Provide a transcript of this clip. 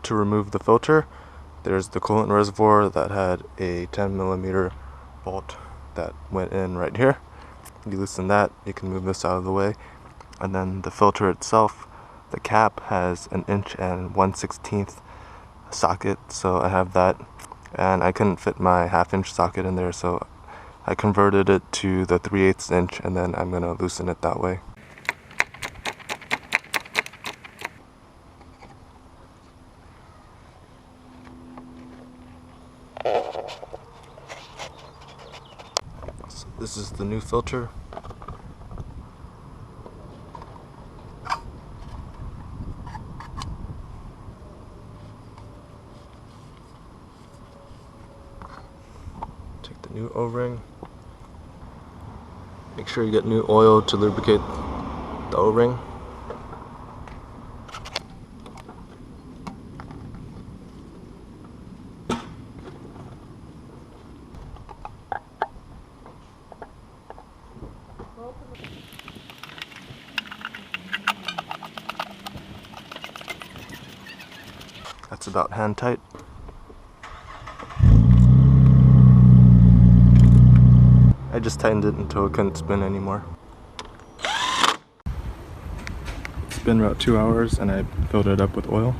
to remove the filter, there's the coolant reservoir that had a 10mm bolt that went in right here. You loosen that, you can move this out of the way. And then the filter itself, the cap has an 1 1/16 socket, so I have that. And I couldn't fit my 1/2" socket in there, so I converted it to the 3/8 inch, and then I'm gonna loosen it that way. So this is the new filter. Take the new O-ring. Make sure you get new oil to lubricate the O-ring. That's about hand tight. I just tightened it until it couldn't spin anymore. It's been about 2 hours and I filled it up with oil.